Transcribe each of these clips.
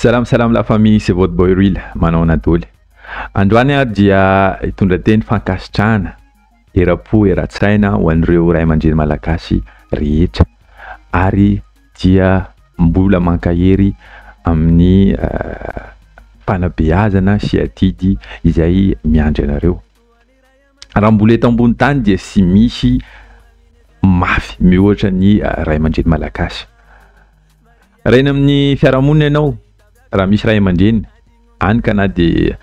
Salam la famille, c'est votre boy Real, manao Anatoly. Androany ary dia hitondra teny fankasitrahana era-po era-tsaina ho an'ireo ray aman-dreny malagasy rehetra ary dia mbola mankahery amin'ny fanabeazana sy atidy izay miandry anareo. Raha mbola eto ambony tany dia sy misy mafy mihoatra ny ray aman-dreny malagasy. Raha eny amin'ny fiarahamonina ianao, raha misy ray aman-dreny any ka na dia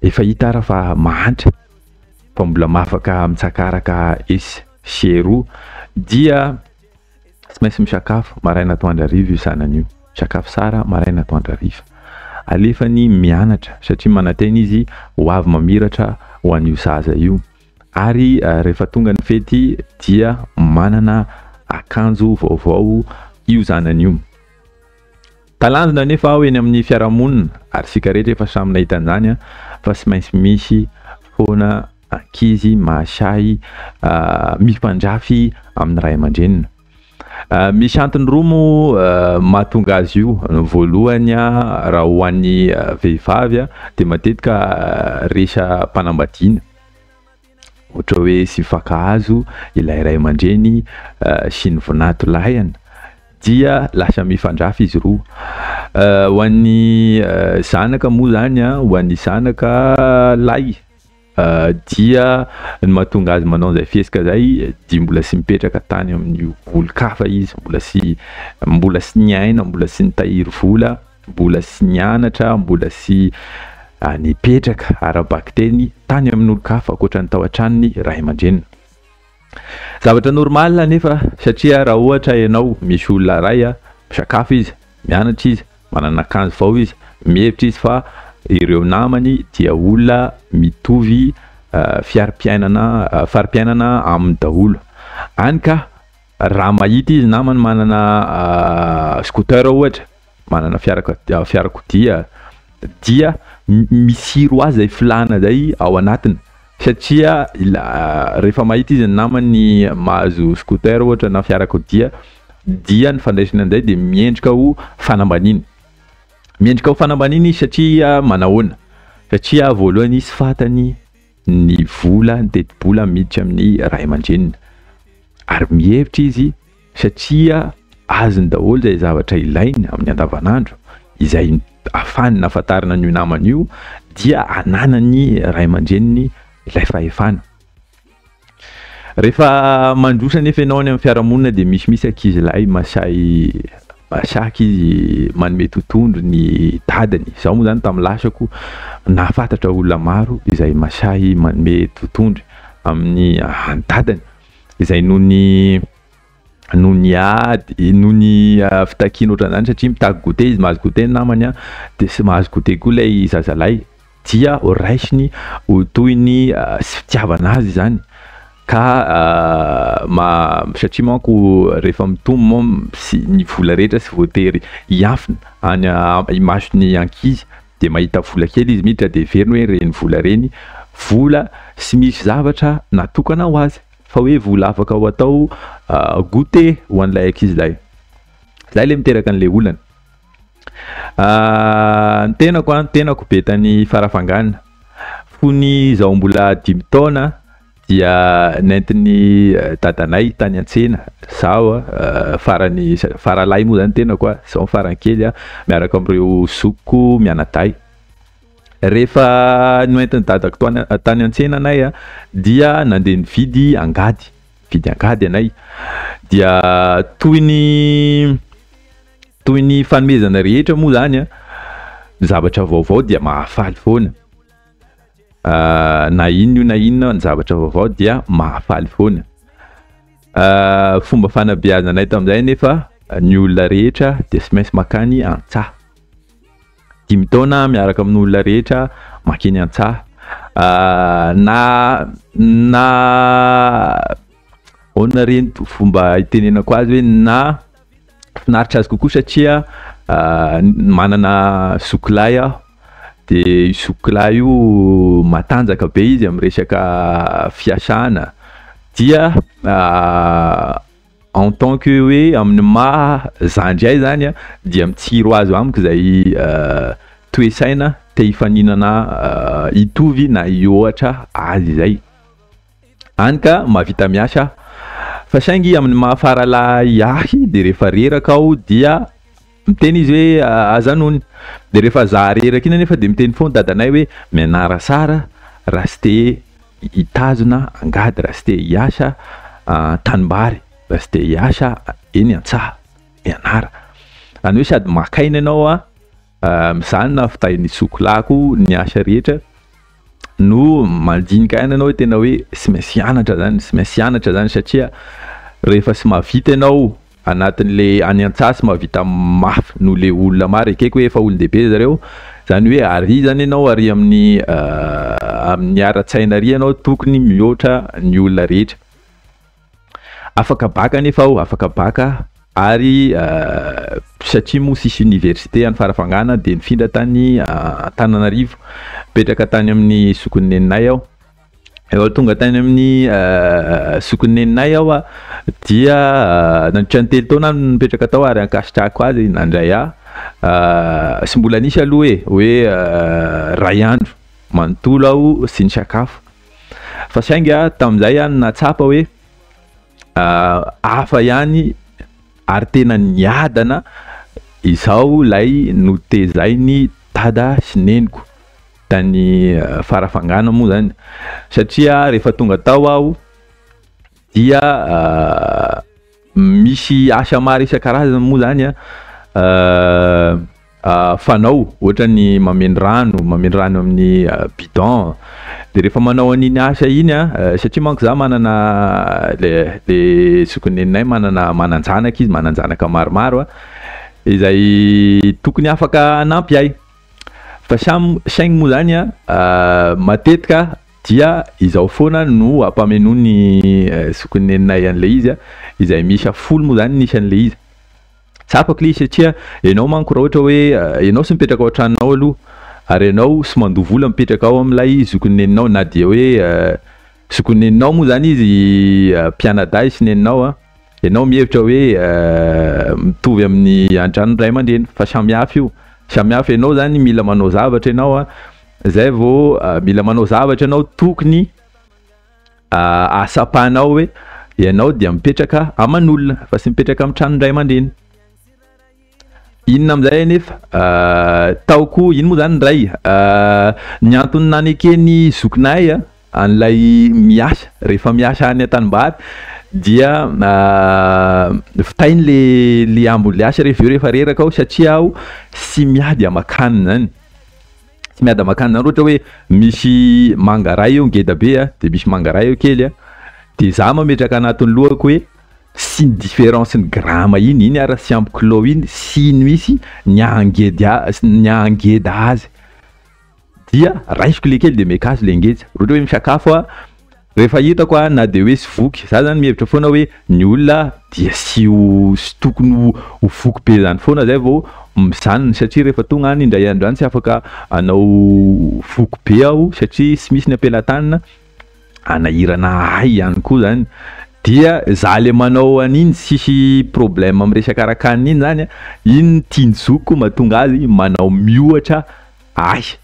efa hita ara fa mahantra fa mbola mafaka mitsakaraka esy sy roa dia tsy maintsy misakafo maraina atoandro hariva io sanany io. Sakafo sara maraina atoandro hariva. Alefany mianatra satria manantena izy ho avy mamiratra ho an'io zaza io. Ary rehefa tonga ny fety dia manana akanjo vaovao io zanany io. Talanjona nefa ao eny amin'ny fiarahamonina ary sika rehetra efa samy nahita an'izany fa tsy maintsy misy foana ankizy mahasahy mifandrafy amin'ny ray aman-dreniny. Misy antony roa moa mahatonga azy io. Voalohany raha ho an'ny vehivavy dia matetika resa mpanambadiana. Ohatra hoe sy mifankahazo ilay ray aman-dreny sy ny vonato lahiny dia lasa mifandrafy izy roa. Ho an'ny zanaka moa zany ho an'ny zanaka lahy dia ny mahatonga azy manao izay fiesika zay dia mbola sy mipetraka tany amin'ny olo-kafa izy, mbola sy niaina, mbola sy nitahiry vola, mbola sy nianatra, mbola sy nipetraka ara-bakiteny tany amin'ny olo-kafa ankoatra ny tao an-tranony ray aman-dreniny. Zavatra normal nefa satria raha ohatra ianao misy olona ray misakafo izy, mianatra izy, manana akanjo vao izy, mihevitra izy fa ireo namany dia olona mitovy fari-piainana amin'ny daholo. Any ka raha mahita izy namany manana scooter ohatra, manana fiarakodia dia misiro azy zay filana zay ao anatiny. Satria rehefa mahita izy ny namany mahazo scooter ohatra na fiarakodia dia ny fandraisany an'izay dia miendrika ho fanambaniny. Miendrika ho fanambaniny satria manahoana? Satria voalohany izy fatany ny vola ny teti-bola miditra amin'ny ray aman-dreniny. Ary mihevitra izy satria azony daholo izay zavatra ilainy amin'ny andavanandro izay ahafahany nahafantarana an'io namany io dia ananany ray aman-dreniny ilay fahefana. Rehefa mandrosa nefa ianao any amin'ny fiarahamonina dia misy ankizy lahy masaky izy manome totohondro ny dadany. Zaho moa zany tamin'ny lasako nahafantatra olona maro izay masahy manome totohondro amin'ny dadany izay noho ny fitakiana ohatran'izany satria mitaky goûté izy, mahazo goûté ny namany dia sy mahazo goûté koa ilay zazalahy dia ho raisiny ho toy ny sy fitiavana azy zany ka satria manko rehefa mitombo sy ny vola rehetra sy voatery hiafina any imasony ankizy dia mahita vola kely izy miditra dia veriny hoe reny vola reny vola sy misy zavatra natokana ho azy fa hoe vola afaka ho atao goûté ho an'ilay ankizy lay. Zay le miteraka an'ilay olana. Ny tenako be tany farafangana fony zaho mbola 5 taona dia nentin'ny dadanay tany an-tsena zaho faralahy moa zany tenako zaho farankely miaraka amin'ireo zokiko mianaday. Rehefa noentin'ny dadako tany an-tsena anay dia nandeha nividy angady anay dia toy ny fanomezana rehetra moa zany zavatra vaovao dia mahafaly foana. Na inona ny zavatra vaovao dia mahafaly foana. Fomba fanabeazanay tamin'izay nefa ny olona rehetra dia sy maintsy makany an-tsaha. 5 taona miaraka amin'ny olona rehetra makeny an-tsaha. Ona reny fomba itenenako azy hoe na finaritra azy kokoa satria manana zokilahy aho dia zokilahy io matanjaka be izy amin'ny resaka fiasana dia en tant que hoe amin'ny maha zandry zany dia mitsiro azo amiko zay toesaina te hifaninana hitovy na ohatra azy zay any ka mahavita miasa fa saingy amin'ny maha faralahy ahy de rehefa reraka aho dia miteny izy hoe azanony de rehefa za reraka iny nefa de miteny foana dadanay hoe mianara sara raha sy te hitazona angady raha sy te hiasa tanimbary raha sy te hiasa eny antsaha mianara any hoe sady makaina ianao misanona fitahin'ny sokolako ny asa rehetra no mandinika aina ianao tena hoe sy mainsy hianatra zany satria rehefa sy mahavita ianao anatin'le any antsaha sy mahavita mafy no le olona maro ekeko hoe efa olon-dehibe zareo zany hoe ary zany ianao ary amin'ny ara-tsaina ary ianao tokony mihoatra ny olona rehetra afaka baka nefa aho afaka baka ary satria moa sisy université any Farafangana de nifindra tany Antananarivo petraka tany amin'ny sokonneninay aho eo tonga tany amin'ny sokonneninay aho dia nandritrany telo taona nipetraka tao ary ankasitrako azy nandray sy mbola nisy aloha hoe ray andro manontolo aho sy ny sakafo fa saingy tam'izay natsapa hoe hafa ihany ary tena niadana izao lay notezainy dada sy neniko tany Farafangana moa zany satria rehefa tonga tao aho dia misy asa maro isan-karazany moa zany fanao ohatra ny mameno rano amin'ny bidon de rehefa manao an'iny asa iny satria manko za manana le sokonneninay mananjanaka izy mananjanaka maromaro izay tokony afaka anampy ahy fa saigny moa zany matetika dia izao foana no ampamenony sokonneninay an'le izy izay misy 10 moa zany nisan'le izy tsapako le satria ianao manko raha ohatra hoe ianao sy mipetraka ao an-tranonao aloha ary ianao sy mandovola mipetraka ao amin'ilay zokonneninao na dia hoe zokonneninao moa zany izy mpianadahy sy neninao ianao mihevitra hoe mitovy amin'ny an-trano ray aman-dreny fa samihafa io samihafa ianao zany mila manao zavatra ianao zay vao mila manao zavatra ianao tokony asapahanao hoe ianao dia mipetraka aman'olona fa sy mipetraka amin'ny trano ray aman-dreny inona amizay nefa taoko ino moa zany ray ny antony nanekeny zokinay an'ilay miasa rehefa miasa any an-tanimbary dia fitainy le ambon'le asa rehefa reraka aho satria aho sy miady amakany zany sy miady amakany zany ohatra hoe misy mangaray eo ngeda be de misy mangaray eo kely de za mametraka anatin'ny lohako hoe sy ny différence ny grama iny ara sy ampy kilo iny sy ny misy ny angeda azy dia raisiko le kely de mekazo le ngeza ohatra hoe misakafo rehefa hitako na de hoe sy voky za zany mihevitra foana hoe ny olona dia sy tokony ho voky be zany foana zay vao misanona satria rehefa tonga any indray andro any tsy afaka anao voky be aho satria sy misy ny ampelantanana anahirana ahy ihany koa zany dia za le manao an'iny sisy problème amin'ny resaka arakaniny iny zany iny tianjoko mahatonga azy manao miohatra ahy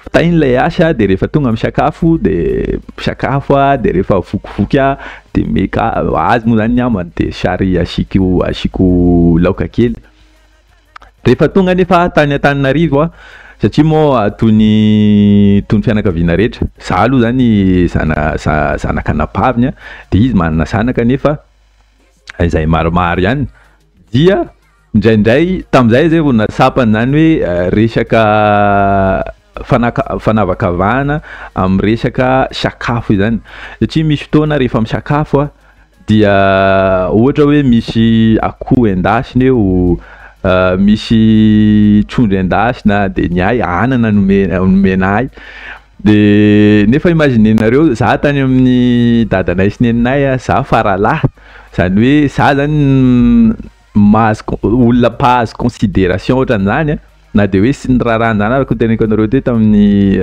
fitainy lay asa de rehefa tonga misakafo de misakafo de rehefa vokivoky de meka azy moa zany namany de sary asiko laoka kely rehefa tonga nefa tany Antananarivo satria moa tony fianakaviana rehetra za aloha zany zanaka napaviny de izy manana zanaka nefa izay maromaro ihany dia indraindray tam'izay zay vao nasapany zany hoe resaka fanavakavahana amin'ny resaka sakafo zany satria misy fotoana rehefa misakafo dia ohatra hoe misy akoho endasina eo misy trondro endasina de ny ahy anana nomenahy de nefa imaginenareo za tany amin'ny dadanay sy neninay za faralahy zany hoe za zany olona pahazo considération ohatran'izany na de hoe sy ny raharahany zany araka teneniko anareo te tamin'ny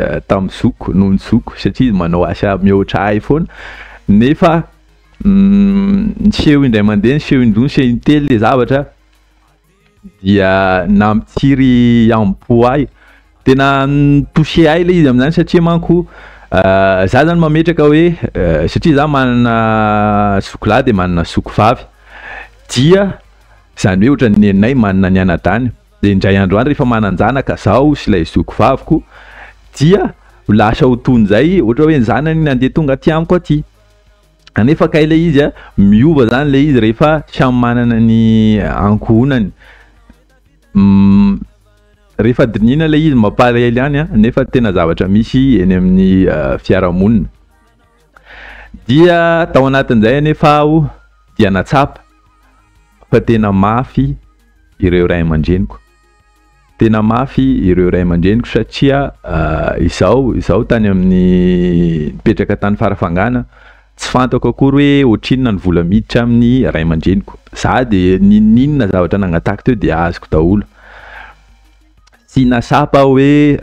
zoko noho ny zoko satria manao asa mihoatra ahy foana nefa Seho indray mandeha, seho indroa, seho intelo le zavatra dia nampitsiry ampoay. Tena touché ahy le izy amin'izany satria manko za zany mametraka hoe satria za manana sokilahy de manana sokivavy, dia zany hoe ohatran'ny nenay manana ny anadany, de indray andro any rehefa manan-janaka zaho sy ilay sokivavyko dia lasa ho toy izay ohatra hoe ny zanany nandeha tonga aty amiko aty. Anefa kay le izy miova zany le izy rehefa samy manana ny ankohonany. Rehefa dinina le izy mampalahelo ihany nefa tena zavatra misy eny amin'ny fiarahamonina. Dia tao anatin'izay anefa aho dia natsapa fa tena mafy ireo ray aman-dreniko. Tena mafy ireo ray aman-dreniko satria izaho tany amin'ny nipetraka tany Farafangana tsy fantako akory hoe ohatrinona ny vola miditra amin'ny ray aman-dreniko. Za de ninona zavatra nangatako teo de azoko daholo. Sy nasapa hoe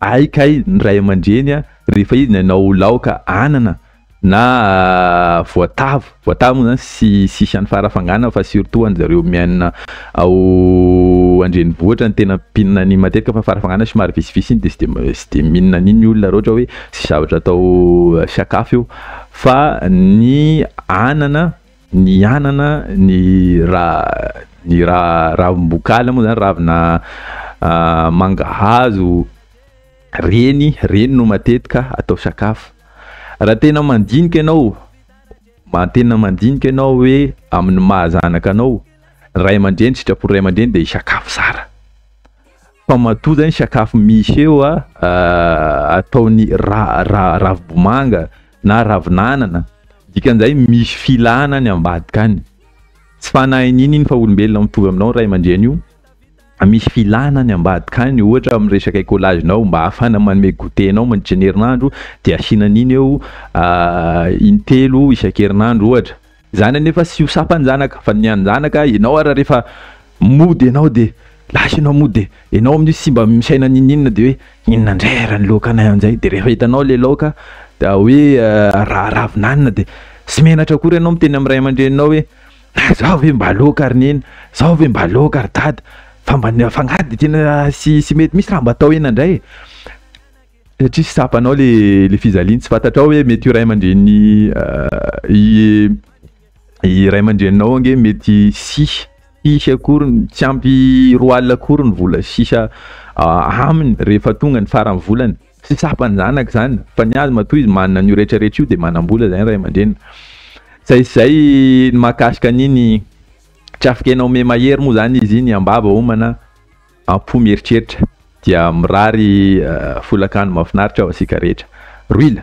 aikay ny ray aman-dreny rehefa izy nanao laoka anana na voatavo moa zany sisy any Farafangana fa surtout anjareo mianina ao andrenivohitra ny tena mpinina ny matetika fa Farafangana somary visivisy iny de sy de mihinana an'iny olona raha ohatra hoe sy zavatra atao sakafo io, fa ny anana, ny ravim-bokala moa zany, ravina mangahazo, reny no matetika atao sakafo. Raha tena mandinika ianao hoe amin'ny mahazanaka anao, ray aman-dreny, sitrapon'ny ray aman-dreny de sakafo tsara. Fa matoa zany sakafo misy eo ataony ravim-bomanga na ravin'anana, dikan'izay misy filana ny ambadika any. Tsy fanahin'iny fa olombelona mitovy aminao ray aman-dreny io, misy filana ny ambadika any, ohatra amin'ny resaka écolagenao mba ahafahana manome goûter anao mandritra ny herinandro de asianan'iny eo intelo isan-kerinandro ohatra. Zany anefa sy ho sapan'ny zanaka fa ny an'ny zanaka ianao raha rehefa mody ianao de lasa ianao mody ianao amin'io sy mba misaina ninina de hoe inona indray raha ny laoka anay an'izay, de rehefa hitanao le laoka da hoe ravin'anana de sy menatra akory ianao miteny amin'ny ray aman-dreninao hoe zaho ve mba laoka ary nena, zaho ve mba laoka ary dada, fa mba fangady de tena sy mety misy raha mba atao ena indray satria sy sapanao le fizaliany. Tsy fantatrao hoe mety io ray aman-dreny i ray aman-dreninao ange mety sisy akory, tsy ampy roa alina akory ny vola sisa aminy rehefa tonga ny farany volany. Sy sapany zanaka zany, fa ny azy matoa izy manana an'io rehetrarehetra io de manam-bola zany ray aman-dreny. Zay ny mahakasika an'iny, tsy afaka ianao me mahery moa zany izy iny ambava homana ampo mieritreritra dia mirary folakano mahafinaritra ao asika rehetra. Roila.